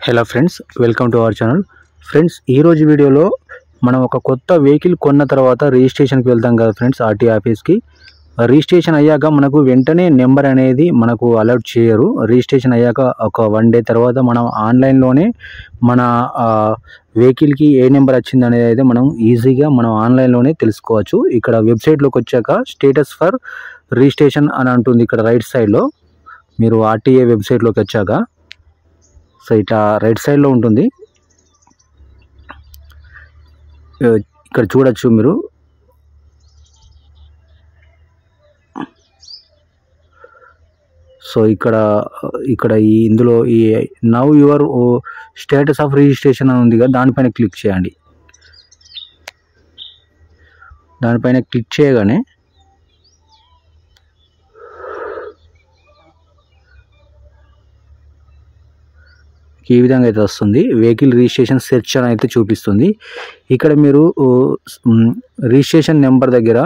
Hello friends, welcome to our channel. Friends, ఈరోజు వీడియోలో మనం ఒక కొత్త వెహికల్ కొన్న తర్వాత రిజిస్ట్రేషన్కి వెళ్తాం కదా ఫ్రెండ్స్, ఆర్టీ ఆఫీస్కి. రిజిస్ట్రేషన్ అయ్యాక మనకు వెంటనే నెంబర్ అనేది మనకు అలర్ట్ చేయరు. రిజిస్ట్రేషన్ అయ్యాక ఒక 1 డే తర్వాత మనం ఆన్లైన్లోనే మన వెహికల్కి ఏ నెంబర్ వచ్చింది అనేది అయితే మనం ఈజీగా మనం ఆన్లైన్లోనే తెలుసుకోవచ్చు. ఇక్కడ వెబ్సైట్లోకి వచ్చాక స్టేటస్ ఫర్ రిజిస్ట్రేషన్ అని అంటుంది. ఇక్కడ రైట్ సైడ్లో మీరు ఆర్టీఏ వెబ్సైట్లోకి వచ్చాక సో ఇట్లా రైట్ సైడ్లో ఉంటుంది. ఇక్కడ చూడొచ్చు మీరు. సో ఇక్కడ ఇందులో ఈ now your status of registration అని ఉంది కదా, దానిపైన క్లిక్ చేయండి. దానిపైన క్లిక్ చేయగానే ఈ విధంగా అయితే వస్తుంది. వెహికల్ రిజిస్ట్రేషన్ సెర్చ్ అని అయితే చూపిస్తుంది. ఇక్కడ మీరు రిజిస్ట్రేషన్ నెంబర్ దగ్గర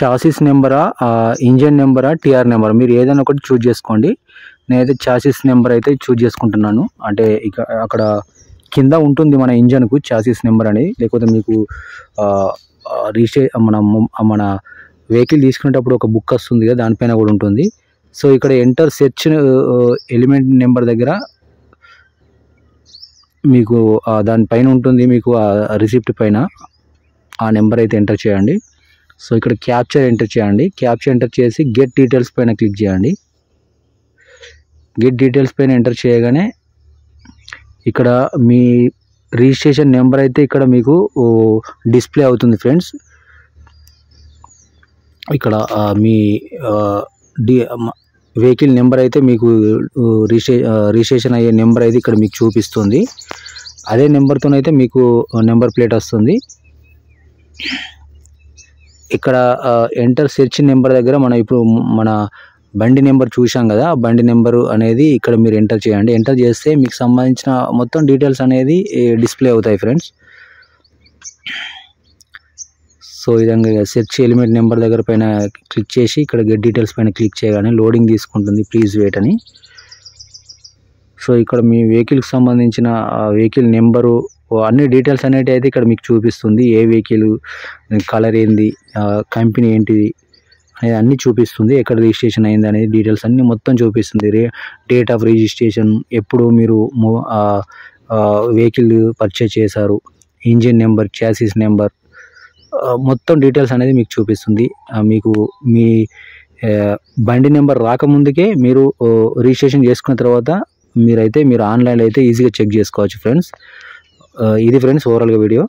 చాసిస్ నెంబరా, ఇంజన్ నెంబరా, టీఆర్ నెంబర్ మీరు ఏదైనా ఒకటి చూజ్ చేసుకోండి. నేనైతే చాసిస్ నెంబర్ అయితే చూజ్ చేసుకుంటున్నాను. అంటే అక్కడ కింద ఉంటుంది మన ఇంజన్కు చాసిస్ నెంబర్ అనేది. లేకపోతే మీకు మన వెహికల్ తీసుకునేటప్పుడు ఒక బుక్ వస్తుంది కదా, దానిపైన కూడా ఉంటుంది. సో ఇక్కడ ఎంటర్ సెర్చ్ ఎలిమెంట్ నెంబర్ దగ్గర మీకు దానిపైన ఉంటుంది. మీకు రిసిప్ట్ పైన ఆ నెంబర్ అయితే ఎంటర్ చేయండి. సో ఇక్కడ క్యాప్చర్ ఎంటర్ చేయండి. క్యాప్చర్ ఎంటర్ చేసి గెట్ డీటెయిల్స్ పైన క్లిక్ చేయండి. గెట్ డీటెయిల్స్ పైన ఎంటర్ చేయగానే ఇక్కడ మీ రిజిస్ట్రేషన్ నెంబర్ అయితే ఇక్కడ మీకు డిస్ప్లే అవుతుంది ఫ్రెండ్స్. ఇక్కడ మీ వెహికల్ నెంబర్ అయితే మీకు రిజిస్ట్రేషన్ అయ్యే నెంబర్ అయితే ఇక్కడ మీకు చూపిస్తుంది. అదే నెంబర్తోనైతే మీకు నెంబర్ ప్లేట్ వస్తుంది. ఇక్కడ ఎంటర్ సెర్చ్ నెంబర్ దగ్గర ఇప్పుడు మన బండి నెంబర్ చూసాం కదా, ఆ బండి నెంబరు అనేది ఇక్కడ మీరు ఎంటర్ చేయండి. ఎంటర్ చేస్తే మీకు సంబంధించిన మొత్తం డీటెయిల్స్ అనేది డిస్ప్లే అవుతాయి ఫ్రెండ్స్. సో ఈ విధంగా సెర్చ్ ఎలిమెంట్ నెంబర్ దగ్గర పైన క్లిక్ చేసి ఇక్కడ గెట్ డీటెయిల్స్ పైన క్లిక్ చేయగానే లోడింగ్ తీసుకుంటుంది. ప్లీజ్ వెయిట్ అని. సో ఇక్కడ మీ వెహికల్కి సంబంధించిన వెహికల్ నెంబరు అన్ని డీటెయిల్స్ అనేవి అయితే ఇక్కడ మీకు చూపిస్తుంది. ఏ వెహికల్, కలర్ ఏంది, కంపెనీ ఏంటిది అనేది అన్నీ చూపిస్తుంది. ఎక్కడ రిజిస్ట్రేషన్ అయింది అనేది డీటెయిల్స్ అన్నీ మొత్తం చూపిస్తుంది. డేట్ ఆఫ్ రిజిస్ట్రేషన్, ఎప్పుడు మీరు వెహికల్ పర్చేజ్ చేశారు, ఇంజిన్ నెంబర్, చాసిస్ నెంబర్, మొత్తం డీటెయిల్స్ అనేది మీకు చూపిస్తుంది. మీకు మీ బండి నెంబర్ రాకముందుకే మీరు రిజిస్ట్రేషన్ చేసుకున్న తర్వాత మీరు ఆన్లైన్లో అయితే ఈజీగా చెక్ చేసుకోవచ్చు ఫ్రెండ్స్. ఇది ఫ్రెండ్స్ ఓవరాల్గా వీడియో.